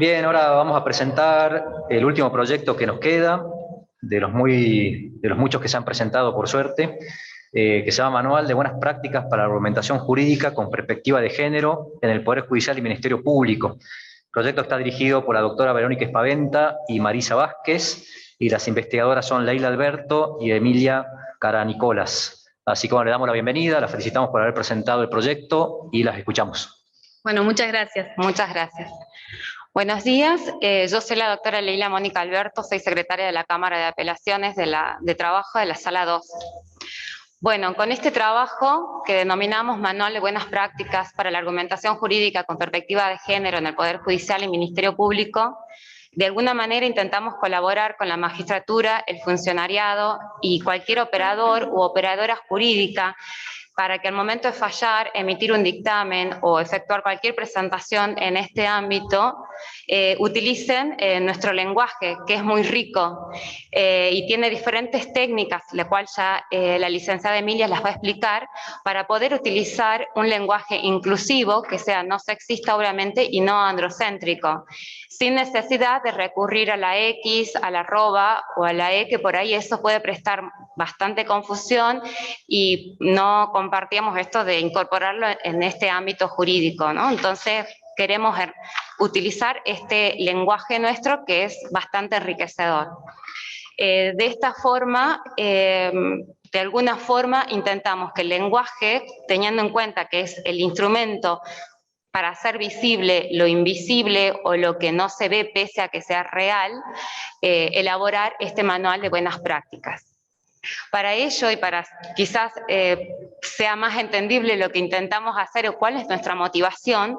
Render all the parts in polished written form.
Bien, ahora vamos a presentar el último proyecto que nos queda, de los muchos que se han presentado por suerte, que se llama Manual de Buenas Prácticas para la Argumentación Jurídica con Perspectiva de Género en el Poder Judicial y Ministerio Público. El proyecto está dirigido por la doctora Verónica Espaventa y Marisa Vázquez, y las investigadoras son Leila Alberto y Emilia Caranicolas. Así que bueno, le damos la bienvenida, las felicitamos por haber presentado el proyecto y las escuchamos. Bueno, muchas gracias. Muchas gracias. Buenos días, yo soy la doctora Leila Mónica Alberto, soy secretaria de la Cámara de Apelaciones de Trabajo de la Sala 2. Bueno, con este trabajo que denominamos Manual de Buenas Prácticas para la Argumentación Jurídica con Perspectiva de Género en el Poder Judicial y Ministerio Público, de alguna manera intentamos colaborar con la magistratura, el funcionariado y cualquier operador u operadora jurídica para que al momento de fallar, emitir un dictamen o efectuar cualquier presentación en este ámbito, utilicen nuestro lenguaje, que es muy rico y tiene diferentes técnicas, la cual ya la licenciada Emilia las va a explicar, para poder utilizar un lenguaje inclusivo, que sea no sexista obviamente y no androcéntrico, sin necesidad de recurrir a la X, a la arroba o a la E, que por ahí eso puede prestar bastante confusión y no compartíamos esto de incorporarlo en este ámbito jurídico, ¿no? Entonces queremos utilizar este lenguaje nuestro que es bastante enriquecedor. De esta forma, de alguna forma intentamos que el lenguaje, teniendo en cuenta que es el instrumento para hacer visible lo invisible o lo que no se ve pese a que sea real, elaborar este manual de buenas prácticas. Para ello y para quizás sea más entendible lo que intentamos hacer o cuál es nuestra motivación,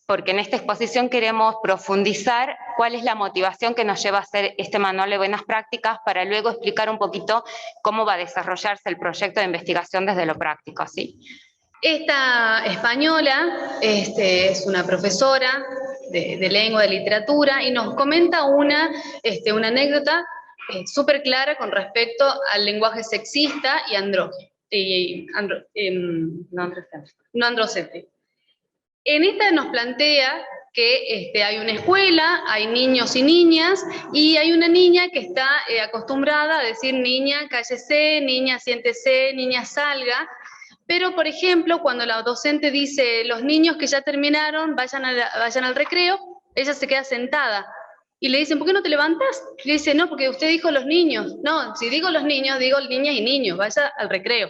porque en esta exposición queremos profundizar cuál es la motivación que nos lleva a hacer este manual de buenas prácticas para luego explicar un poquito cómo va a desarrollarse el proyecto de investigación desde lo práctico, ¿sí? Esta española es una profesora de lengua, de literatura, y nos comenta una anécdota súper clara con respecto al lenguaje sexista y no androcéntrico. En esta nos plantea que hay una escuela, hay niños y niñas, y hay una niña que está acostumbrada a decir niña cállese, niña siéntese, niña salga. Pero, por ejemplo, cuando la docente dice los niños que ya terminaron, vayan al recreo, ella se queda sentada. Y le dicen, ¿por qué no te levantas? Y le dice, no, porque usted dijo los niños. No, si digo los niños, digo niñas y niños, vaya al recreo.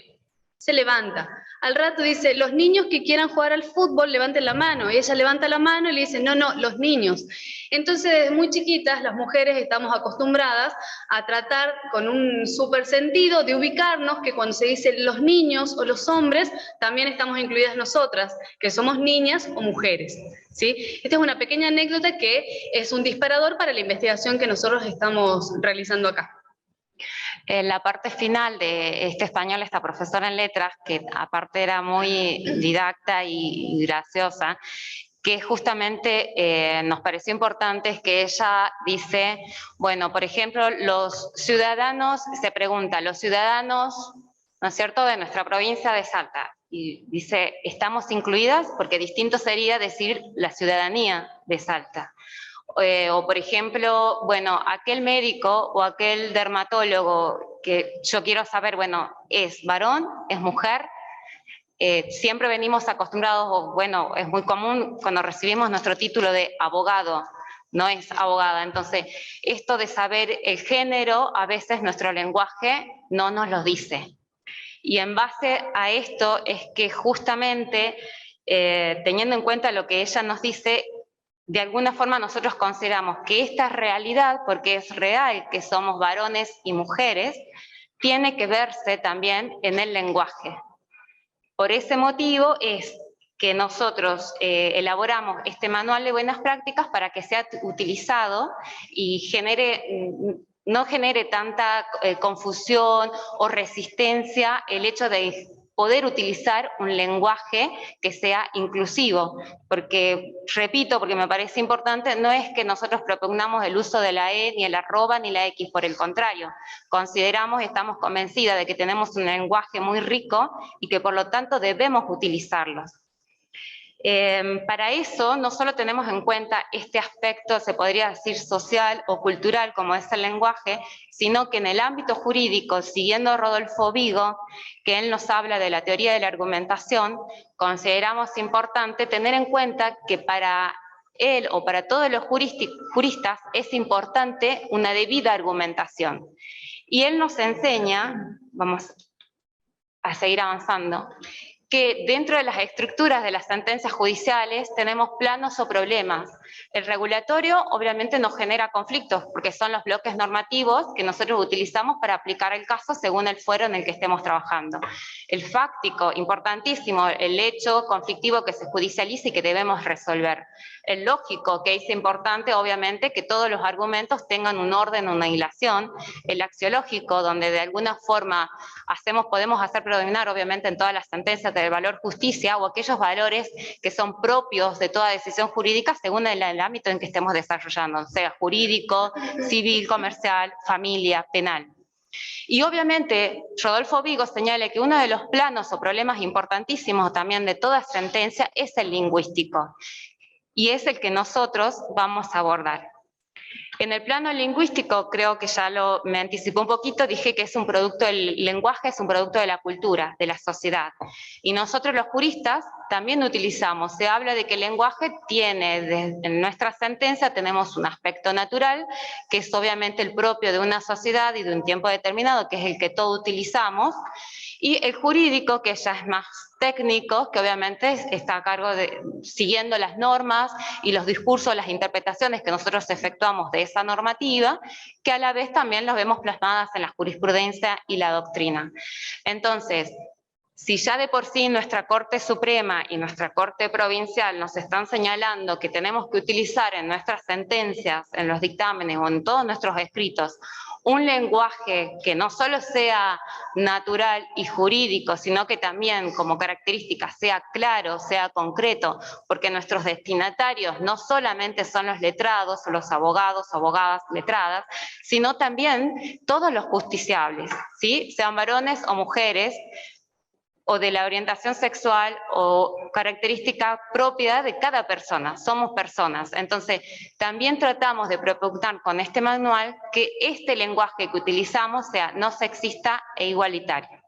Se levanta. Al rato dice, los niños que quieran jugar al fútbol, levanten la mano. Y ella levanta la mano y le dice, no, los niños. Entonces, desde muy chiquitas, las mujeres estamos acostumbradas a tratar con un súper sentido de ubicarnos, que cuando se dice los niños o los hombres, también estamos incluidas nosotras, que somos niñas o mujeres, ¿sí? Esta es una pequeña anécdota que es un disparador para la investigación que nosotros estamos realizando acá. En la parte final de este español, esta profesora en letras, que aparte era muy didacta y graciosa, que justamente nos pareció importante, es que ella dice, bueno, por ejemplo, los ciudadanos, se pregunta, los ciudadanos, ¿no es cierto?, de nuestra provincia de Salta, y dice, ¿estamos incluidas? Porque distinto sería decir la ciudadanía de Salta. O por ejemplo, bueno, aquel médico o aquel dermatólogo que yo quiero saber, bueno, ¿es varón? ¿Es mujer? Siempre venimos acostumbrados, o bueno, es muy común cuando recibimos nuestro título de abogado, no es abogada. Entonces, esto de saber el género, a veces nuestro lenguaje no nos lo dice. Y en base a esto es que justamente, teniendo en cuenta lo que ella nos dice, de alguna forma nosotros consideramos que esta realidad, porque es real que somos varones y mujeres, tiene que verse también en el lenguaje. Por ese motivo es que nosotros elaboramos este manual de buenas prácticas para que sea utilizado y no genere tanta confusión o resistencia el hecho de poder utilizar un lenguaje que sea inclusivo, porque, repito, porque me parece importante, no es que nosotros propugnamos el uso de la E, ni el arroba, ni la X, por el contrario, consideramos y estamos convencidas de que tenemos un lenguaje muy rico y que por lo tanto debemos utilizarlos. Para eso no solo tenemos en cuenta este aspecto, se podría decir social o cultural, como es el lenguaje, sino que en el ámbito jurídico, siguiendo a Rodolfo Vigo, que él nos habla de la teoría de la argumentación, consideramos importante tener en cuenta que para él o para todos los juristas es importante una debida argumentación. Y él nos enseña, vamos a seguir avanzando, que dentro de las estructuras de las sentencias judiciales tenemos planos o problemas. El regulatorio obviamente nos genera conflictos, porque son los bloques normativos que nosotros utilizamos para aplicar el caso según el fuero en el que estemos trabajando. El fáctico, importantísimo, el hecho conflictivo que se judicializa y que debemos resolver. El lógico, que es importante obviamente que todos los argumentos tengan un orden, una hilación. El axiológico, donde de alguna forma podemos hacer predominar obviamente en todas las sentencias del valor justicia o aquellos valores que son propios de toda decisión jurídica según el ámbito en que estemos desarrollando, sea jurídico, civil, comercial, familia, penal. Y obviamente Rodolfo Vigo señala que uno de los planos o problemas importantísimos también de toda sentencia es el lingüístico, y es el que nosotros vamos a abordar. En el plano lingüístico, creo que ya me anticipó un poquito, dije que es un producto del lenguaje, es un producto de la cultura, de la sociedad. Y nosotros los juristas también utilizamos, se habla de que el lenguaje tiene, en nuestra sentencia tenemos un aspecto natural, que es obviamente el propio de una sociedad y de un tiempo determinado, que es el que todos utilizamos, y el jurídico, que ya es más técnico, que obviamente está a cargo de, siguiendo las normas y los discursos, las interpretaciones que nosotros efectuamos de esa normativa, que a la vez también los vemos plasmadas en la jurisprudencia y la doctrina. Entonces, si ya de por sí nuestra Corte Suprema y nuestra Corte Provincial nos están señalando que tenemos que utilizar en nuestras sentencias, en los dictámenes o en todos nuestros escritos, un lenguaje que no solo sea natural y jurídico, sino que también como característica sea claro, sea concreto, porque nuestros destinatarios no solamente son los letrados, los abogados, abogadas letradas, sino también todos los justiciables, ¿sí? Sean varones o mujeres, o de la orientación sexual o característica propia de cada persona, somos personas. Entonces, también tratamos de propugnar con este manual que este lenguaje que utilizamos sea no sexista e igualitario.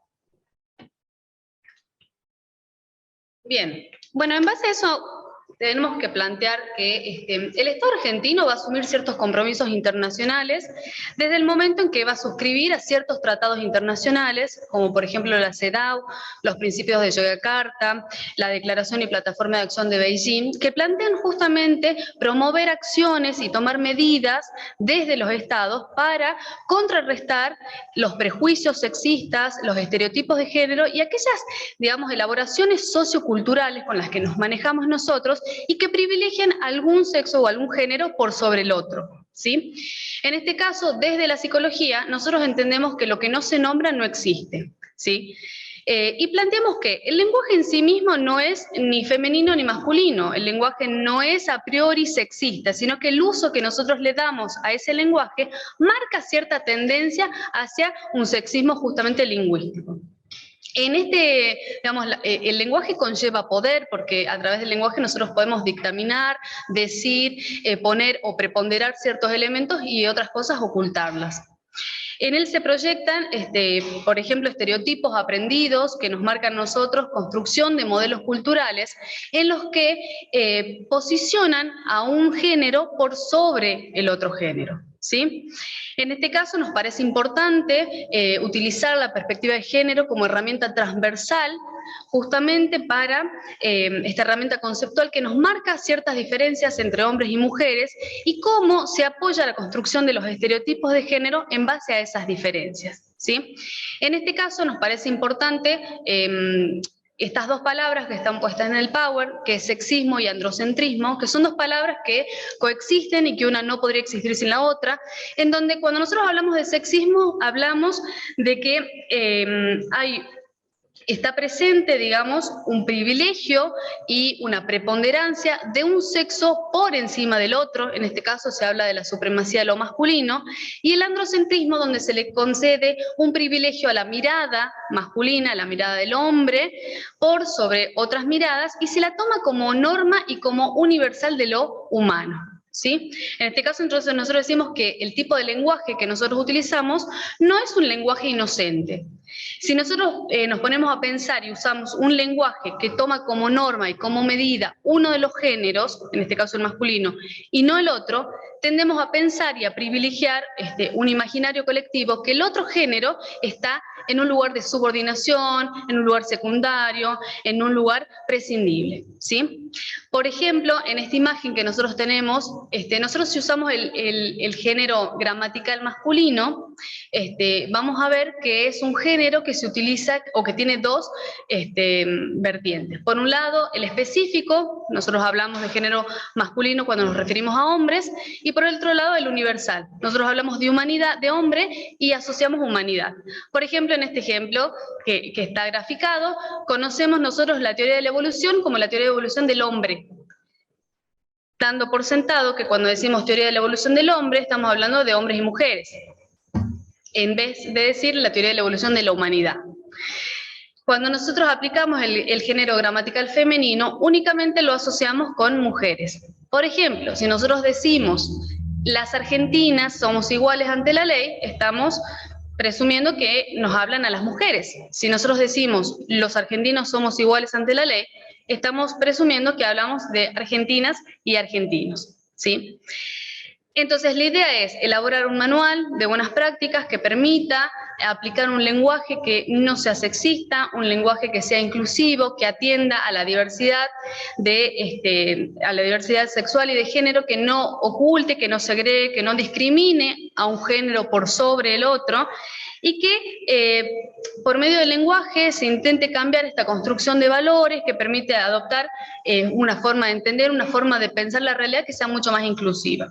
Bien, bueno, en base a eso tenemos que plantear que el Estado argentino va a asumir ciertos compromisos internacionales desde el momento en que va a suscribir a ciertos tratados internacionales, como por ejemplo la CEDAW, los principios de Yogyakarta, la Declaración y Plataforma de Acción de Beijing, que plantean justamente promover acciones y tomar medidas desde los Estados para contrarrestar los prejuicios sexistas, los estereotipos de género y aquellas, digamos, elaboraciones socioculturales con las que nos manejamos nosotros y que privilegian algún sexo o algún género por sobre el otro, ¿sí? En este caso, desde la psicología, nosotros entendemos que lo que no se nombra no existe, ¿sí? Y planteamos que el lenguaje en sí mismo no es ni femenino ni masculino, el lenguaje no es a priori sexista, sino que el uso que nosotros le damos a ese lenguaje marca cierta tendencia hacia un sexismo justamente lingüístico. En digamos, el lenguaje conlleva poder, porque a través del lenguaje nosotros podemos dictaminar, decir, poner o preponderar ciertos elementos y otras cosas ocultarlas. En él se proyectan, por ejemplo, estereotipos aprendidos que nos marcan nosotros, construcción de modelos culturales, en los que posicionan a un género por sobre el otro género, ¿sí? En este caso nos parece importante utilizar la perspectiva de género como herramienta transversal, justamente para esta herramienta conceptual que nos marca ciertas diferencias entre hombres y mujeres y cómo se apoya la construcción de los estereotipos de género en base a esas diferencias, ¿sí? En este caso nos parece importante estas dos palabras que están puestas en el Power, que es sexismo y androcentrismo, que son dos palabras que coexisten y que una no podría existir sin la otra, en donde cuando nosotros hablamos de sexismo, hablamos de que hay está presente, digamos, un privilegio y una preponderancia de un sexo por encima del otro, en este caso se habla de la supremacía de lo masculino, y el androcentrismo, donde se le concede un privilegio a la mirada masculina, a la mirada del hombre, por sobre otras miradas, y se la toma como norma y como universal de lo humano. ¿Sí? En este caso, entonces, nosotros decimos que el tipo de lenguaje que nosotros utilizamos no es un lenguaje inocente. Si nosotros nos ponemos a pensar y usamos un lenguaje que toma como norma y como medida uno de los géneros, en este caso el masculino, y no el otro, tendemos a pensar y a privilegiar un imaginario colectivo que el otro género está en un lugar de subordinación, en un lugar secundario, en un lugar prescindible, ¿sí? Por ejemplo, en esta imagen que nosotros tenemos, nosotros si usamos el género gramatical masculino, vamos a ver que es un género que se utiliza o que tiene dos vertientes. Por un lado, el específico, nosotros hablamos de género masculino cuando nos referimos a hombres, y por el otro lado, el universal. Nosotros hablamos de humanidad, de hombre, y asociamos humanidad. Por ejemplo, en este ejemplo que está graficado, conocemos nosotros la teoría de la evolución como la teoría de evolución del hombre, dando por sentado que cuando decimos teoría de la evolución del hombre, estamos hablando de hombres y mujeres, en vez de decir la teoría de la evolución de la humanidad. Cuando nosotros aplicamos el género gramatical femenino, únicamente lo asociamos con mujeres. Por ejemplo, si nosotros decimos las argentinas somos iguales ante la ley, estamos presumiendo que nos hablan a las mujeres. Si nosotros decimos los argentinos somos iguales ante la ley, estamos presumiendo que hablamos de argentinas y argentinos, ¿sí? Entonces, la idea es elaborar un manual de buenas prácticas que permita aplicar un lenguaje que no sea sexista, un lenguaje que sea inclusivo, que atienda a la diversidad a la diversidad sexual y de género, que no oculte, que no segregue, que no discrimine a un género por sobre el otro, y que por medio del lenguaje se intente cambiar esta construcción de valores que permite adoptar una forma de entender, una forma de pensar la realidad que sea mucho más inclusiva.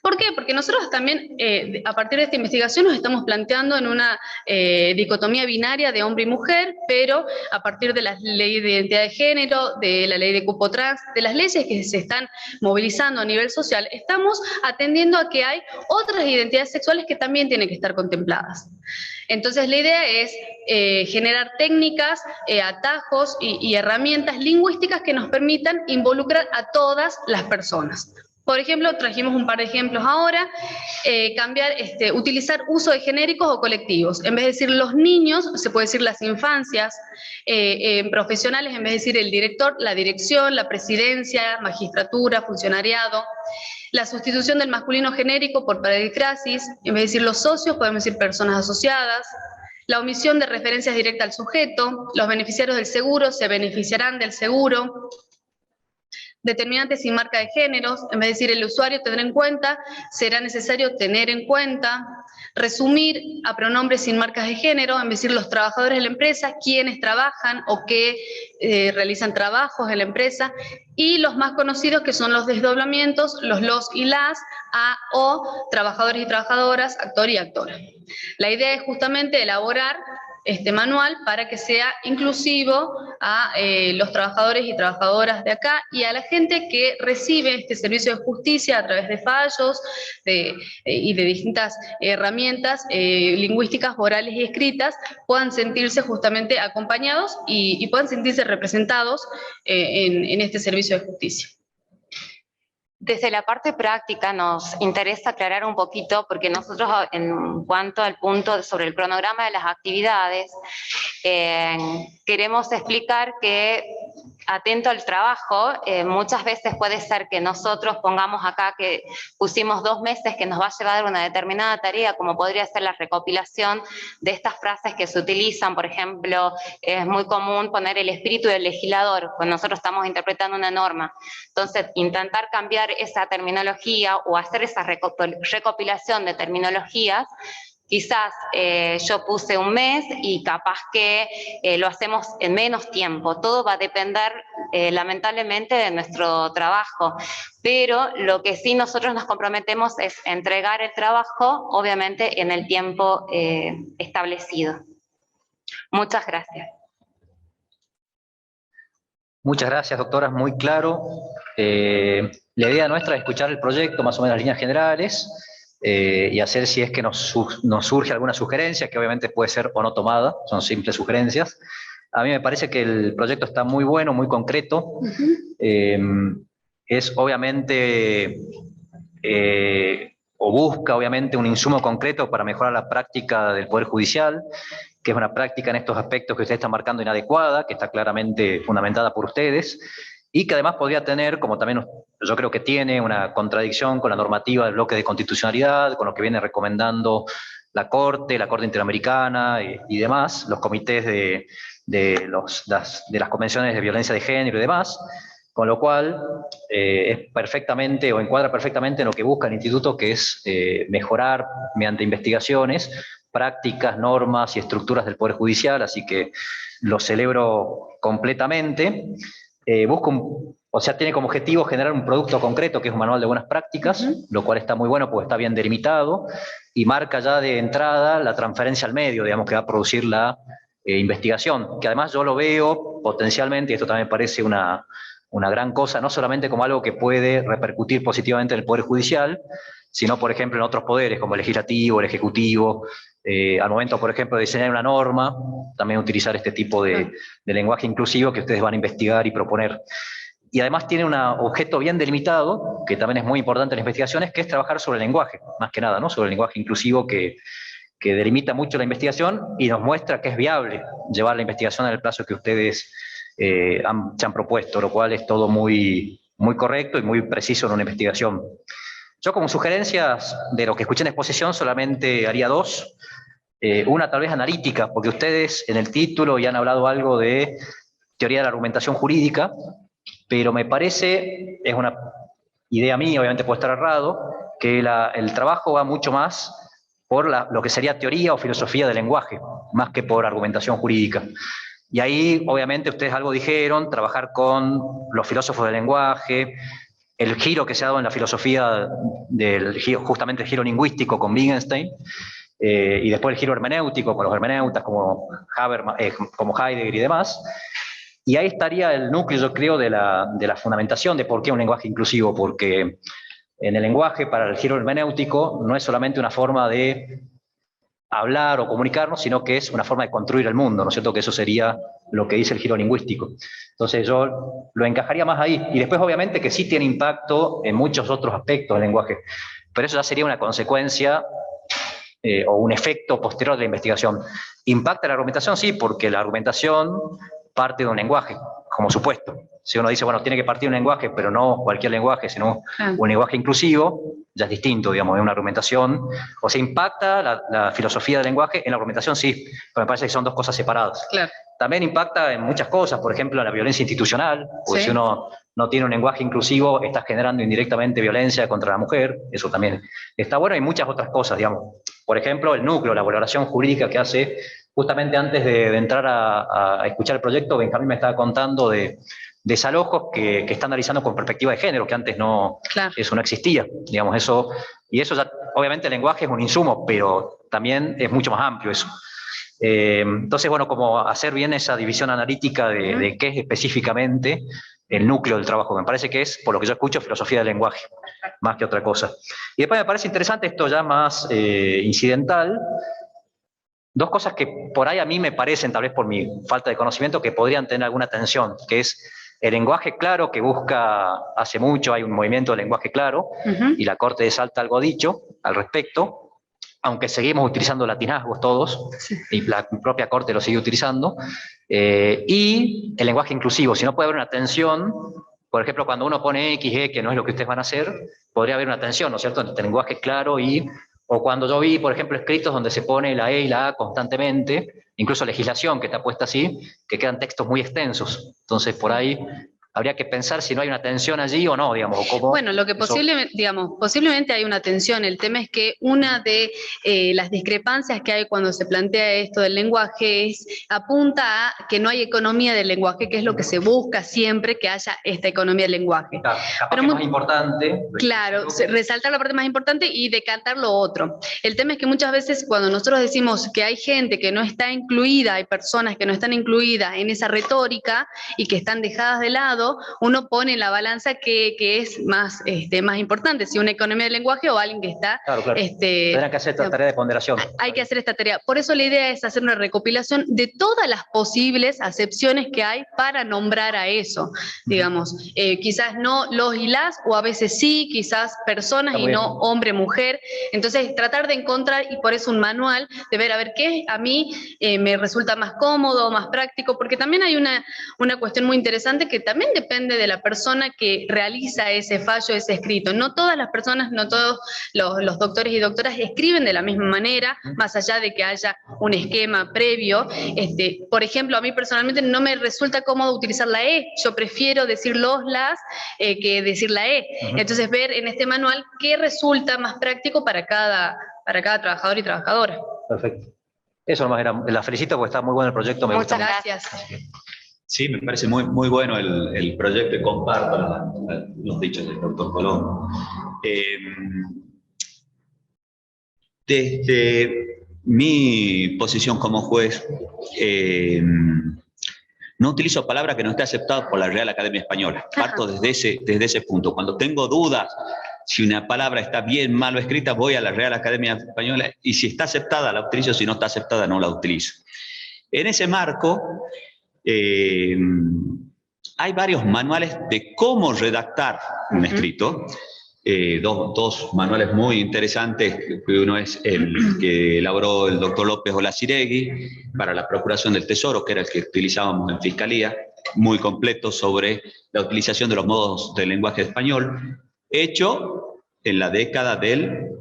¿Por qué? Porque nosotros también, a partir de esta investigación, nos estamos planteando en una dicotomía binaria de hombre y mujer, pero a partir de la ley de identidad de género, de la ley de cupo trans, de las leyes que se están movilizando a nivel social, estamos atendiendo a que hay otras identidades sexuales que también tienen que estar contempladas. Entonces, la idea es generar técnicas, atajos y herramientas lingüísticas que nos permitan involucrar a todas las personas. Por ejemplo, trajimos un par de ejemplos ahora, utilizar uso de genéricos o colectivos. En vez de decir los niños, se puede decir las infancias, profesionales, en vez de decir el director, la dirección, la presidencia, magistratura, funcionariado. La sustitución del masculino genérico por peradifrasis, en vez de decir los socios, podemos decir personas asociadas. La omisión de referencias directas al sujeto, los beneficiarios del seguro se beneficiarán del seguro. Determinantes sin marca de géneros, en vez de decir el usuario tendrá en cuenta, será necesario tener en cuenta. Resumir a pronombres sin marcas de género, en vez de decir los trabajadores de la empresa, quienes trabajan o que realizan trabajos en la empresa, y los más conocidos que son los desdoblamientos, los y las, a, o, trabajadores y trabajadoras, actor y actora. La idea es justamente elaborar este manual para que sea inclusivo a los trabajadores y trabajadoras de acá y a la gente que recibe este servicio de justicia a través de fallos y de distintas herramientas lingüísticas, orales y escritas, puedan sentirse justamente acompañados y puedan sentirse representados en este servicio de justicia. Desde la parte práctica nos interesa aclarar un poquito, porque nosotros en cuanto al punto sobre el cronograma de las actividades, queremos explicar que atento al trabajo, muchas veces puede ser que nosotros pongamos acá que pusimos 2 meses que nos va a llevar una determinada tarea, como podría ser la recopilación de estas frases que se utilizan. Por ejemplo, es muy común poner el espíritu del legislador cuando nosotros estamos interpretando una norma. Entonces, intentar cambiar esa terminología o hacer esa recopilación de terminologías. Quizás yo puse 1 mes y capaz que lo hacemos en menos tiempo. Todo va a depender lamentablemente de nuestro trabajo, pero lo que sí nosotros nos comprometemos es entregar el trabajo, obviamente en el tiempo establecido. Muchas gracias. Muchas gracias, doctora, muy claro. La idea nuestra es escuchar el proyecto, más o menos las líneas generales, y hacer si es que nos surge alguna sugerencia, que obviamente puede ser o no tomada, son simples sugerencias. A mí me parece que el proyecto está muy bueno, muy concreto. Es obviamente, o busca obviamente un insumo concreto para mejorar la práctica del Poder Judicial, que es una práctica en estos aspectos que usted está marcando inadecuada, que está claramente fundamentada por ustedes, y que además podría tener, como también yo creo que tiene, una contradicción con la normativa del bloque de constitucionalidad, con lo que viene recomendando la Corte Interamericana y demás, los comités de las convenciones de violencia de género y demás, con lo cual es perfectamente o encuadra perfectamente en lo que busca el instituto, que es mejorar mediante investigaciones prácticas, normas y estructuras del Poder Judicial, así que lo celebro completamente. Tiene como objetivo generar un producto concreto que es un manual de buenas prácticas, lo cual está muy bueno porque está bien delimitado y marca ya de entrada la transferencia al medio, digamos, que va a producir la investigación, que además yo lo veo potencialmente, y esto también parece una gran cosa, no solamente como algo que puede repercutir positivamente en el Poder Judicial, sino, por ejemplo, en otros poderes como el legislativo, el ejecutivo, al momento, por ejemplo, de diseñar una norma, también utilizar este tipo de lenguaje inclusivo que ustedes van a investigar y proponer. Y además tiene un objeto bien delimitado, que también es muy importante en las investigaciones, que es trabajar sobre el lenguaje, más que nada, ¿no? Sobre el lenguaje inclusivo que delimita mucho la investigación y nos muestra que es viable llevar la investigación en el plazo que ustedes se han propuesto, lo cual es todo muy, muy correcto y muy preciso en una investigación. Yo como sugerencias de lo que escuché en exposición solamente haría dos. Una tal vez analítica, porque ustedes en el título ya han hablado algo de teoría de la argumentación jurídica, pero me parece, es una idea mía, obviamente puede estar errado, que el trabajo va mucho más por lo que sería teoría o filosofía del lenguaje, más que por argumentación jurídica. Y ahí, obviamente, ustedes algo dijeron, trabajar con los filósofos del lenguaje, el giro que se ha dado en la filosofía, justamente el giro lingüístico con Wittgenstein, y después el giro hermenéutico con los hermeneutas como Heidegger y demás. Y ahí estaría el núcleo, yo creo, de la fundamentación de por qué un lenguaje inclusivo, porque en el lenguaje, para el giro hermenéutico, no es solamente una forma de hablar o comunicarnos, sino que es una forma de construir el mundo, ¿no es cierto? Que eso sería lo que dice el giro lingüístico. Entonces yo lo encajaría más ahí. Y después, obviamente, que sí tiene impacto en muchos otros aspectos del lenguaje, pero eso ya sería una consecuencia o un efecto posterior de la investigación. ¿Impacta la argumentación? Sí, porque la argumentación parte de un lenguaje, como supuesto. Si uno dice, bueno, tiene que partir de un lenguaje, pero no cualquier lenguaje, sino un lenguaje inclusivo, ya es distinto, digamos, es una argumentación. O sea, impacta la filosofía del lenguaje en la argumentación, sí, pero me parece que son dos cosas separadas. Claro. También impacta en muchas cosas, por ejemplo, en la violencia institucional, porque si uno no tiene un lenguaje inclusivo, está generando indirectamente violencia contra la mujer, eso también está bueno, y muchas otras cosas, digamos. Por ejemplo, el núcleo, la valoración jurídica que hace, justamente antes de entrar a escuchar el proyecto, Benjamín me estaba contando de desalojos que está analizando con perspectiva de género, que antes no, eso no existía, digamos, eso, y eso ya, obviamente el lenguaje es un insumo, pero también es mucho más amplio eso. Entonces, bueno, como hacer bien esa división analítica de qué es específicamente el núcleo del trabajo. Me parece que es, por lo que yo escucho, filosofía del lenguaje, más que otra cosa. Y después me parece interesante esto ya más incidental, dos cosas que por ahí a mí me parecen, tal vez por mi falta de conocimiento, que podrían tener alguna tensión, que es el lenguaje claro que busca, hace mucho hay un movimiento de lenguaje claro, y la Corte de Salta algo dicho al respecto, aunque seguimos utilizando latinazgos todos, y la propia Corte lo sigue utilizando, y el lenguaje inclusivo, si no puede haber una tensión, por ejemplo, cuando uno pone X, E, que no es lo que ustedes van a hacer, podría haber una tensión, ¿no es cierto?, entre el lenguaje claro o cuando yo vi, por ejemplo, escritos donde se pone la E y la A constantemente, incluso legislación que está puesta así, que quedan textos muy extensos. Entonces, por ahí habría que pensar si no hay una tensión allí o no, digamos, o cómo... Bueno, lo que posiblemente hay una tensión. El tema es que una de las discrepancias que hay cuando se plantea esto del lenguaje apunta a que no hay economía del lenguaje, que es lo que se busca siempre, que haya esta economía del lenguaje. Claro, capaz Pero que es más importante. Claro, resaltar la parte más importante y decantar lo otro. El tema es que muchas veces cuando nosotros decimos que hay gente que no está incluida, hay personas que no están incluidas en esa retórica y que están dejadas de lado, uno pone en la balanza que es más, más importante, si una economía del lenguaje o alguien que está... Claro, claro. Tendrán que hacer esta tarea de ponderación. Hay que hacer esta tarea. Por eso la idea es hacer una recopilación de todas las posibles acepciones que hay para nombrar a eso. Digamos, quizás no los y las, o a veces sí, quizás personas y no hombre, mujer. Entonces, tratar de encontrar, y por eso un manual, de ver a ver qué a mí me resulta más cómodo, más práctico, porque también hay una cuestión muy interesante que también depende de la persona que realiza ese fallo, ese escrito. No todas las personas, no todos los doctores y doctoras escriben de la misma manera, más allá de que haya un esquema previo. Por ejemplo, a mí personalmente no me resulta cómodo utilizar la E, yo prefiero decir los, las, que decir la E. Entonces, ver en este manual qué resulta más práctico para cada trabajador y trabajadora. Perfecto. Eso nomás era, la felicito porque está muy bueno el proyecto. Muchas gracias. Sí, me parece muy, muy bueno el proyecto y comparto los dichos del doctor Colón. Desde mi posición como juez, no utilizo palabras que no esté aceptadas por la Real Academia Española. Parto desde ese punto. Cuando tengo dudas si una palabra está bien, mal o escrita, voy a la Real Academia Española y si está aceptada la utilizo, si no está aceptada no la utilizo. En ese marco, hay varios manuales de cómo redactar un escrito. Dos manuales muy interesantes, uno es el que elaboró el doctor López Olaciregui para la Procuración del Tesoro, que era el que utilizábamos en Fiscalía, muy completo sobre la utilización de los modos del lenguaje español, hecho en la década del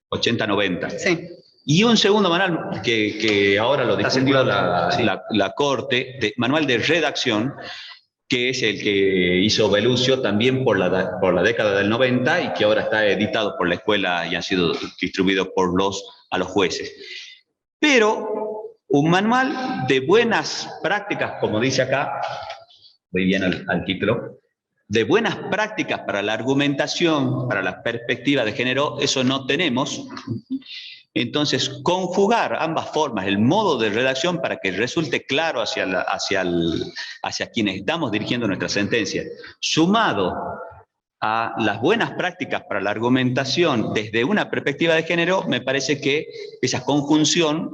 80-90. Sí. Y un segundo manual que ahora lo difundió la Corte, manual de redacción, que es el que hizo Belucio también por la década del 90 y que ahora está editado por la escuela y ha sido distribuido a los jueces. Pero un manual de buenas prácticas, como dice acá, voy bien al título, de buenas prácticas para la argumentación, para la perspectiva de género, eso no tenemos. Entonces, conjugar ambas formas, el modo de redacción para que resulte claro hacia quienes estamos dirigiendo nuestra sentencia, sumado a las buenas prácticas para la argumentación desde una perspectiva de género, me parece que esa conjunción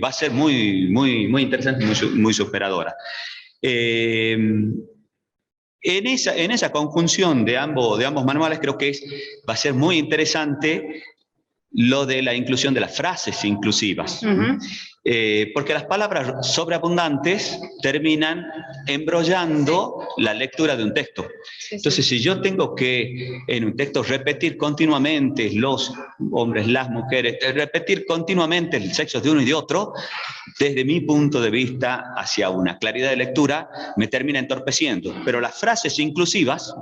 va a ser muy, muy, muy interesante y muy superadora. En esa conjunción de ambos manuales creo que va a ser muy interesante lo de la inclusión de las frases inclusivas, porque las palabras sobreabundantes terminan embrollando la lectura de un texto. Entonces, si yo tengo que en un texto repetir continuamente los hombres, las mujeres, repetir continuamente el sexo de uno y de otro, desde mi punto de vista, hacia una claridad de lectura, me termina entorpeciendo. Pero las frases inclusivas,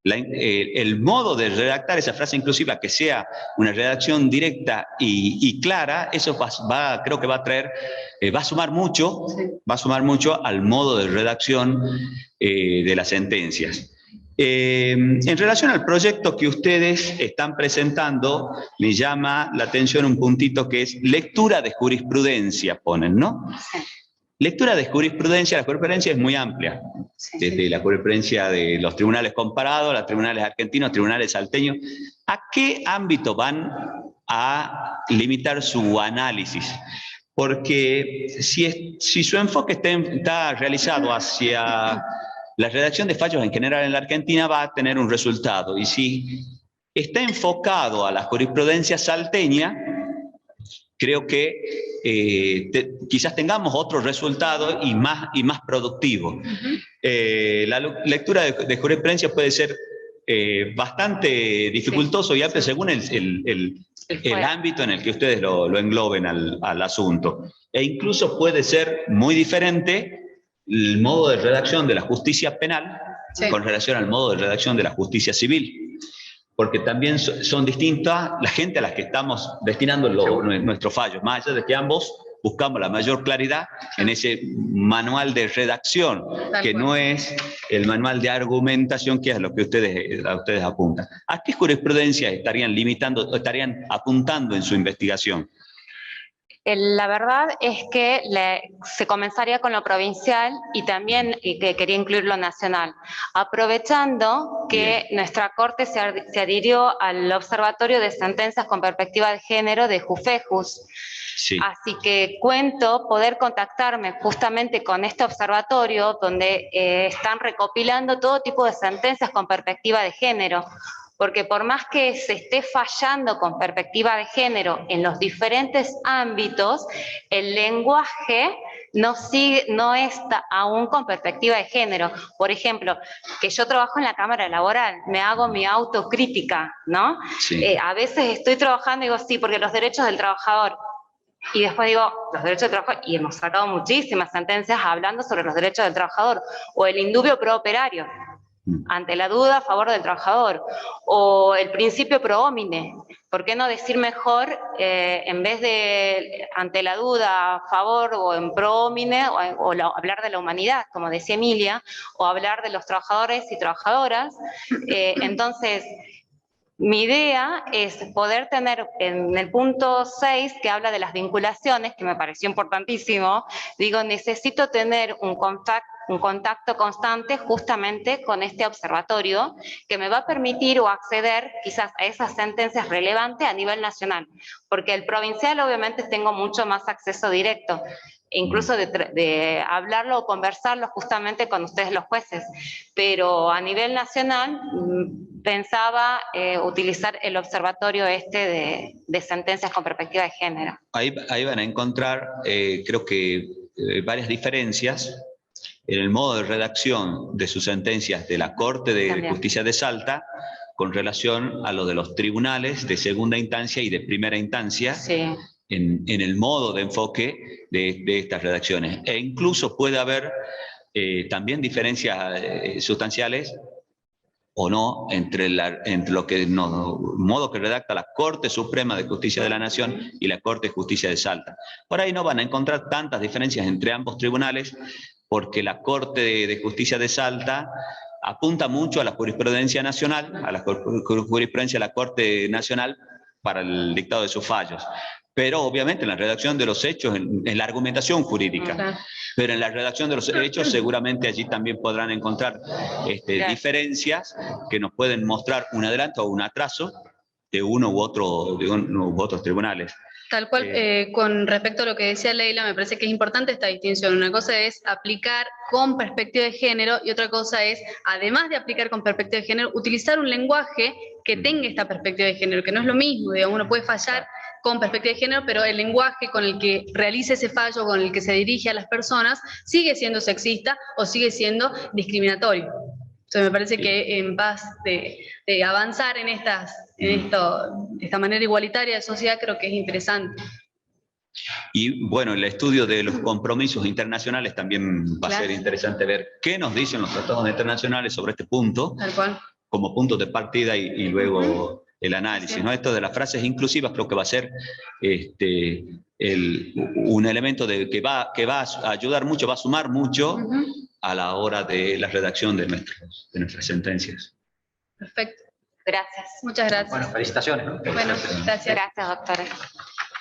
el modo de redactar esa frase inclusiva que sea una redacción directa y clara, eso creo que va a sumar mucho al modo de redacción de las sentencias. En relación al proyecto que ustedes están presentando, me llama la atención un puntito que es lectura de jurisprudencia, ponen, ¿no? Lectura de jurisprudencia, la jurisprudencia es muy amplia, desde la jurisprudencia de los tribunales comparados, los tribunales argentinos, tribunales salteños. ¿A qué ámbito van a limitar su análisis? Porque si su enfoque está realizado hacia la redacción de fallos en general en la Argentina, va a tener un resultado. Y si está enfocado a la jurisprudencia salteña, creo que quizás tengamos otro resultado y más productivo. La lectura de jurisprudencia puede ser bastante dificultoso y amplio según el ámbito en el que ustedes lo engloben al asunto. E incluso puede ser muy diferente el modo de redacción de la justicia penal Sí. con relación al modo de redacción de la justicia civil, porque también son distintas la gente a las que estamos destinando nuestros fallos, más allá de que ambos buscamos la mayor claridad en ese manual de redacción, que no es el manual de argumentación, que es lo que ustedes apuntan. ¿A qué jurisprudencia estarían limitando, estarían apuntando en su investigación? La verdad es que se comenzaría con lo provincial y también que quería incluir lo nacional, aprovechando que nuestra Corte se adhirió al Observatorio de Sentencias con Perspectiva de Género de JUFEJUS. Sí. Así que cuento poder contactarme justamente con este observatorio donde están recopilando todo tipo de sentencias con perspectiva de género, porque por más que se esté fallando con perspectiva de género en los diferentes ámbitos, el lenguaje no está aún con perspectiva de género. Por ejemplo, que yo trabajo en la Cámara Laboral, me hago mi autocrítica, ¿no? Sí. A veces estoy trabajando y digo, sí, porque los derechos del trabajador. Y después digo, los derechos del trabajador, y hemos sacado muchísimas sentencias hablando sobre los derechos del trabajador, o el indubio pro operario, ante la duda a favor del trabajador, o el principio pro homine. ¿Por qué no decir mejor, en vez de ante la duda a favor o en pro homine, o hablar de la humanidad, como decía Emilia, o hablar de los trabajadores y trabajadoras? Entonces, mi idea es poder tener en el punto 6, que habla de las vinculaciones, que me pareció importantísimo, digo, necesito tener un contacto constante justamente con este observatorio que me va a permitir o acceder quizás a esas sentencias relevantes a nivel nacional, porque el provincial obviamente tengo mucho más acceso directo, incluso de hablarlo o conversarlo justamente con ustedes los jueces, pero a nivel nacional pensaba utilizar el observatorio de sentencias con perspectiva de género. Ahí van a encontrar, creo que varias diferencias en el modo de redacción de sus sentencias de la Corte de Justicia de Salta con relación a lo de los tribunales de segunda instancia y de primera instancia. Sí. En el modo de enfoque de estas redacciones. E incluso puede haber también diferencias sustanciales o no entre lo que modo que redacta la Corte Suprema de Justicia de la Nación y la Corte de Justicia de Salta. Por ahí no van a encontrar tantas diferencias entre ambos tribunales, porque la Corte de Justicia de Salta apunta mucho a la jurisprudencia nacional, a la jurisprudencia de la Corte Nacional para el dictado de sus fallos. Pero obviamente en la redacción de los hechos, en la argumentación jurídica, pero en la redacción de los hechos seguramente allí también podrán encontrar diferencias que nos pueden mostrar un adelanto o un atraso de uno u otros tribunales. Tal cual, con respecto a lo que decía Leila, me parece que es importante esta distinción. Una cosa es aplicar con perspectiva de género y otra cosa es, además de aplicar con perspectiva de género, utilizar un lenguaje que tenga esta perspectiva de género, que no es lo mismo, digamos, uno puede fallar con perspectiva de género, pero el lenguaje con el que realiza ese fallo, con el que se dirige a las personas, sigue siendo sexista o sigue siendo discriminatorio. Entonces me parece que en paz de avanzar en esta manera igualitaria de sociedad, creo que es interesante. Y bueno, el estudio de los compromisos internacionales también va a ser interesante ver qué nos dicen los tratados internacionales sobre este punto, Tal cual. Como puntos de partida y luego el análisis, ¿no? Esto de las frases inclusivas creo que va a ser un elemento que va a ayudar mucho, va a sumar mucho a la hora de la redacción de nuestras sentencias. Perfecto. Gracias. Muchas gracias. Bueno, felicitaciones, ¿no? Bueno, gracias. Gracias, doctora.